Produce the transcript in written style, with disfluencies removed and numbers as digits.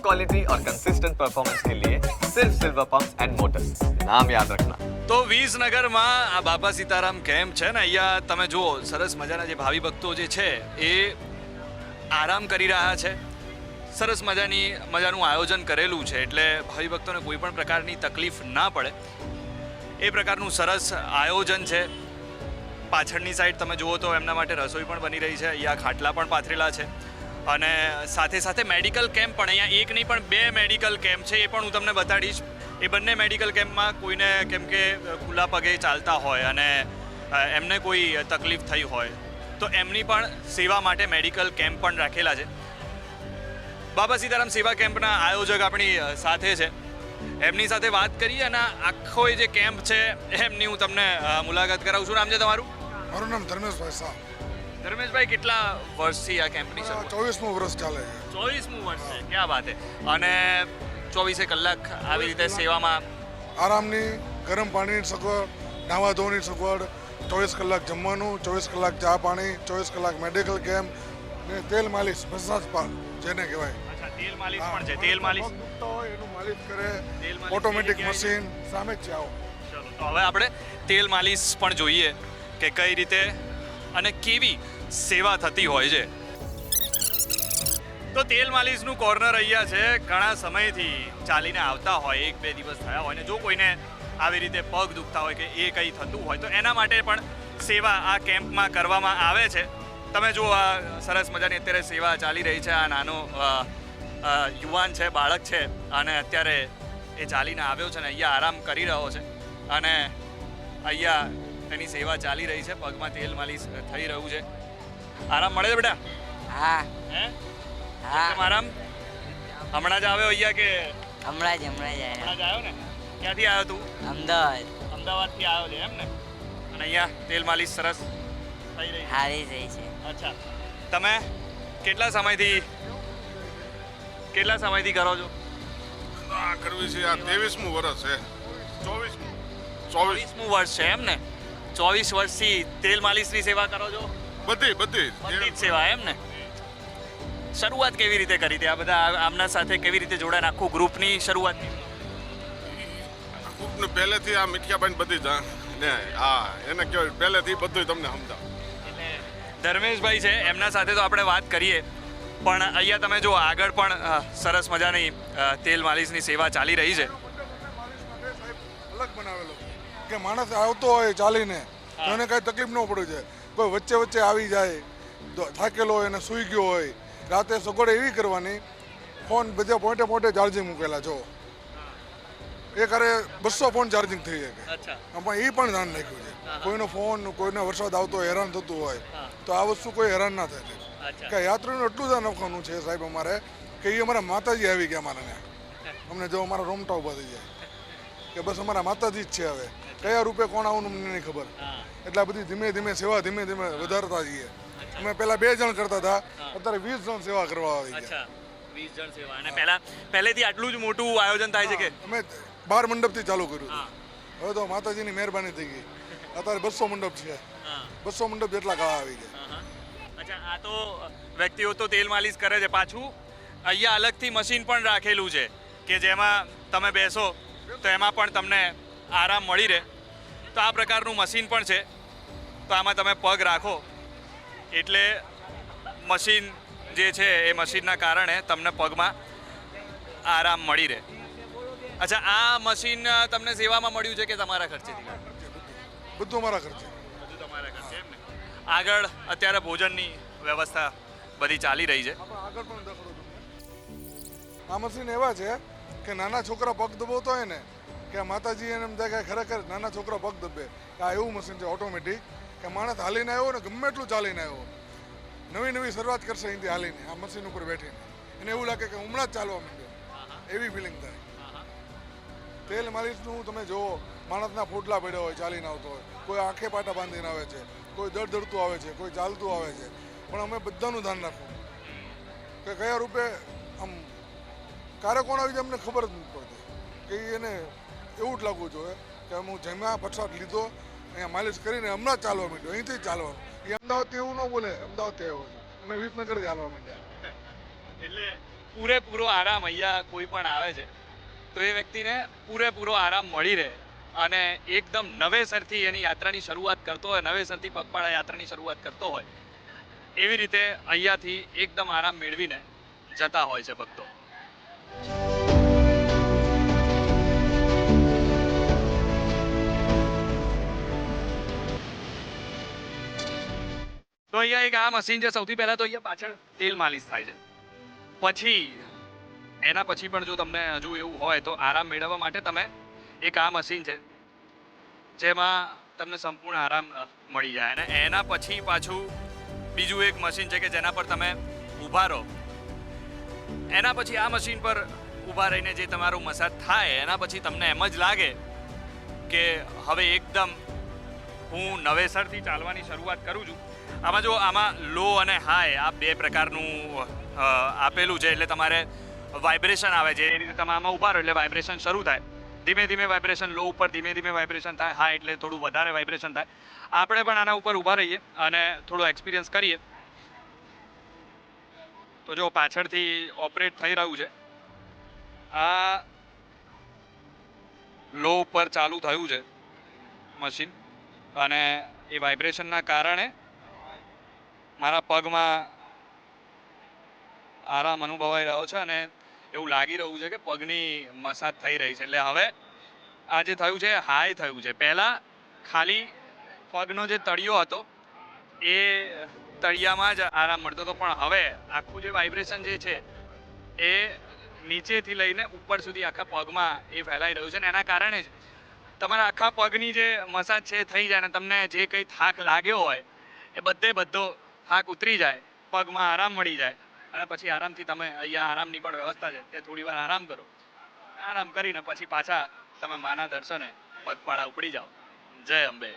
Quality और consistent performance के लिए सिर्फ सिल्वर पंप्स एंड मोटर्स, नाम याद रखना। તો વિસનગરમાં આ બાપા સીતારામ કેમ્પ છે ને, અહીંયા તમે જુઓ સરસ મજાના જે ભાવિ ભક્તો જે છે એ આરામ કરી રહ્યા છે. સરસ મજાનું આયોજન કરેલું છે એટલે ભાવિ ભક્તોને કોઈ પણ પ્રકારની તકલીફ ના પડે એ પ્રકારનું સરસ આયોજન છે. પાછળની સાઈડ તમે જુઓ તો એમના માટે રસોઈ પણ બની રહી છે, અહીંયા ખાટલા પણ પાથરેલા છે અને સાથે સાથે મેડિકલ કેમ્પ પણ, અહીંયા એક નહીં પણ 2 મેડિકલ કેમ્પ છે, એ પણ હું તમને બતાડીશ. એ બંને મેડિકલ કેમ્પમાં કોઈને કેમ કે ખુલ્લા પગે ચાલતા હોય અને એમને કોઈ તકલીફ થઈ હોય તો એમની પણ સેવા માટે મેડિકલ કેમ્પ પણ રાખેલા છે. બાબા સીતારામ સેવા કેમ્પના આયોજક આપણી સાથે છે, એમની સાથે વાત કરીએ અને આખો એ જે કેમ્પ છે એમની હું તમને મુલાકાત કરાવું છું. નામ છે તમારું? મારું નામ ધર્મેશભાઈ શાહ. ધર્મેશભાઈ, કેટલા વર્ષથી આ કેમ્પની શરૂઆત? 24મું વર્ષ ચાલે છે. 24મું વર્ષ છે, ક્યાં વાત છે. અને 24 કલાક આવી રીતે સેવામાં આરામની, ગરમ પાણીની સગવડ, નાહવા ધોવાની સગવડ, 24 કલાક જમવાનું, 24 કલાક ચા પાણી, 24 કલાક મેડિકલ કેમ્પ ને તેલ માલિશ, મસાજ સ્પા જેને કહેવાય. અચ્છા, તેલ માલિશ પણ છે. તેલ માલિશ પગ દુખતો હોય એનું માલિશ કરે, તેલ માલિશ ઓટોમેટિક કેવી જગ્યાએ? મશીન સામે જ છે. આવો ચલો, તો હવે આપણે તેલ માલિશ પણ જોઈએ કે કઈ રીતે અને કેવી સેવા થતી હોય છે. તો તેલ માલિશનું કોર્નર અહીંયા છે. ઘણા સમયથી ચાલીને આવતા હોય, 1-2 દિવસ થયા હોય ને જો કોઈને આવી રીતે પગ દુખતા હોય કે એ કંઈ થતું હોય તો એના માટે પણ સેવા આ કેમ્પમાં કરવામાં આવે છે. તમે જુઓ, આ સરસ મજાની અત્યારે સેવા ચાલી રહી છે. આ નાનો યુવાન છે, બાળક છે અને અત્યારે એ ચાલીને આવ્યો છે ને અહીંયા આરામ કરી રહ્યો છે અને અહીંયા તેની સેવા ચાલી રહી છે. પગમાં તેલ માલિશ થઈ રહ્યું છે. આરામ મળે છે બેટા? હા હે? હા કેમ આરામ? હમણાં જ આવ્યો અહીંયા કે હમણાં જ હમણાં આવ્યા જ આવ્યો ને? ક્યાંથી આવ્યો તું? અમદાવાદ અમદાવાદથી આવ્યો છે એમ ને? અને અહીંયા તેલ માલિશ સરસ થઈ રહી છે. હારી રહી છે. અચ્છા, તમે કેટલા સમયથી કરો છો? આ કરવી છે. આ 23મું વર્ષ છે. 24મું 24મું વર્ષ છે એમ ને? 24 વર્ષથી તેલ માલિશની સેવા કરો છો? બધી બધી જ સેવા એમ ને? શરૂઆત કેવી રીતે કરી હતી? આ બધા આમના સાથે કેવી રીતે જોડાયા? આખું ગ્રુપની શરૂઆત કેવી? ગ્રુપને પહેલેથી આ મીઠિયાબાઈ બધી જ ને હા એને કહેવાય પહેલેથી બધું તમને સમજાવ. એટલે ધર્મેશભાઈ છે, એમના સાથે તો આપણે વાત કરીએ પણ અહીંયા તમે જો આગળ પણ સરસ મજાની તેલ માલિશની સેવા ચાલી રહી છે. અલગ બનાવેલો કે માણસ આવતો હોય ચાલીને તો એને કાંઈ તકલીફ ન પડે છે. કોઈ વચ્ચે વચ્ચે આવી જાય તો થાકેલો હોય અને સૂઈ ગયો હોય, રાતે સગવડ એવી કરવાની, ફોન બધા પોઈન્ટે ચાર્જિંગ મૂકેલા જો એક અરે 200 ફોન ચાર્જિંગ થઈ શકે. અચ્છા, પણ એ પણ ધ્યાન રાખ્યું છે. કોઈનો ફોન, કોઈને વરસાદ આવતો હોય, હેરાન થતું હોય તો આ વસ્તુ કોઈ હેરાન ના થાય. અચ્છા, કે યાત્રીનું એટલું ધ્યાન રાખવાનું છે સાહેબ અમારે કે એ અમારા માતાજી આવી ગયા અમારે અમને જો અમારા રોમટા ઊભા થઈ જાય કે બસ અમારા માતાજી જ છે. હવે કયા રૂપે કોણ આવવાનું અમને નહીં ખબર. એટલે આ બધી ધીમે ધીમે સેવા ધીમે ધીમે વધારતા જઈએ. અમે પહેલા 2 જણ કરતા હતા, અત્યારે 20 જણ સેવા કરવા આવી ગયા. અચ્છા, 20 જણ સેવા. અને પહેલેથી આટલું જ મોટું આયોજન થાય છે કે? અમે 12 મંડપથી ચાલુ કર્યું હતું. હવે તો માતાજીની મહેરબાની થઈ ગઈ, અત્યારે 200 મંડપ છે. 200 મંડપ જેટલા ગાળા આવી ગયા. અચ્છા, આ તો વ્યક્તિઓ તો તેલ માલિશ કરે છે, પાછું અહીંયા અલગથી મશીન પણ રાખેલું છે કે જેમાં તમે બેસો તો એમાં પણ તમને આરામ મળી રહે. તો આ પ્રકારનું મશીન પણ છે. તો આમાં તમે પગ રાખો એટલે મશીન જે છે એ મશીનના કારણે તમને પગમાં આરામ મળી રહે. અચ્છા, આ મશીન તમને સેવામાં મળ્યું છે કે તમારા ખર્ચેથી? બધું અમારા ખર્ચે. બધું તમારા ખર્ચે એમ ને? આગળ અત્યારે ભોજનની વ્યવસ્થા બધી ચાલી રહી છે. આગળ પણ દેખાડો તમને. આ મશીન એવા છે કે નાના છોકરા પગ દબાવતો હોય ને કે માતાજી એને એમ થાય કે ખરેખર નાના છોકરા પગ દબે. આ એવું મશીન છે ઓટોમેટિક કે માણસ હાલીને આવ્યો ને ગમે એટલું ચાલીને આવ્યો, નવી શરૂઆત કરશે અહીંથી હાલીને આ મશીન ઉપર બેઠીને, એને એવું લાગે કે હમણાં જ ચાલવા માંડ્યો, એવી ફિલિંગ થાય. તેલ માલિશનું તમે જુઓ, માણસના ફોટલા પડ્યા હોય ચાલીને આવતો હોય, કોઈ આંખે પાટા બાંધીને આવે છે, કોઈ દડતું આવે છે, કોઈ ચાલતું આવે છે. પણ અમે બધાનું ધ્યાન રાખવું કે કયા રૂપે આમ ક્યારે કોણ આવી જાય અમને ખબર જ નથી પડતી. કે એને એવું જ લાગવું જોઈએ કે હું જમ્યા પ્રસાદ લીધો, અહીંયા માલિશ કરીને હમણાં જ ચાલવા માંડ્યો, અહીંથી જ ચાલવાનું. એ અમદાવાદથી એવું ન બોલે, અમદાવાદથી આવ્યો છે, અમે વિસનગરથી ચાલવા માંડ્યા. એટલે પૂરેપૂરો આરામ અહીંયા કોઈ પણ આવે છે તો એ વ્યક્તિને પૂરેપૂરો આરામ મળી રહે અને એકદમ નવેસરથી એની યાત્રાની શરૂઆત કરતો હોય, નવેસરથી પગપાળા યાત્રાની શરૂઆત કરતો હોય એવી રીતે અહીંયાથી એકદમ આરામ મેળવીને જતા હોય છે ભક્તો. તો અહીંયા એક આ મશીન છે. સૌથી પહેલા તો અહીંયા પાછળ તેલ માલિશ થાય છે. પછી એના પછી પણ જો તમને હજુ એવું હોય તો આરામ મેળવવા માટે તમે એક આ મશીન છે જેમાં તમને સંપૂર્ણ આરામ મળી જાય અને એના પછી પાછું બીજું એક મશીન છે કે જેના પર તમે ઊભા રહો. એના પછી આ મશીન પર ઊભા રહીને જે તમારું મસાજ થાય એના પછી તમને એમ જ લાગે કે હવે એકદમ હું નવેસરથી ચાલવાની શરૂઆત કરું છું. આમાં જો આમાં લો અને હાઈ આ બે પ્રકારનું આપેલું છે એટલે તમારે વાઇબ્રેશન આવે છે. એ રીતે તમે આમાં ઊભા રહો એટલે વાઇબ્રેશન શરૂ થાય. ધીમે ધીમે વાઇબ્રેશન લો ઉપર ધીમે ધીમે વાઇબ્રેશન થાય. હાઈ એટલે થોડું વધારે વાઇબ્રેશન થાય. આપણે પણ આના ઉપર ઊભા રહીએ અને થોડો એક્સપિરિયન્સ કરીએ. તો જો પાછળથી ઓપરેટ થઈ રહ્યું છે. આ લો ઉપર ચાલુ થયું છે મશીન અને એ વાઇબ્રેશનના કારણે મારા પગમાં આરામ અનુભવાઈ રહ્યો છે અને એવું લાગી રહ્યું છે કે પગની મસાજ થઈ રહી છે. એટલે હવે આ જે થયું છે હાઈ થયું છે. પહેલાં ખાલી પગનો જે તળિયો હતો એ તળિયામાં જ આરામ મળતો હતો પણ હવે આખું જે વાઇબ્રેશન જે છે એ નીચેથી લઈને ઉપર સુધી આખા પગમાં એ ફેલાઈ રહ્યું છે ને એના કારણે જ તમારા આખા પગની જે મસાજ છે એ થઈ જાય અને તમને જે કંઈ થાક લાગ્યો હોય એ બધો થાક ઉતરી જાય, પગમાં આરામ મળી જાય અને પછી આરામથી તમે અહીંયા આરામની પણ વ્યવસ્થા છે તે થોડી વાર આરામ કરો. આરામ કરીને પછી પાછા તમે માના દર્શને પગપાળા ઉપડી જાઓ. જય અંબે.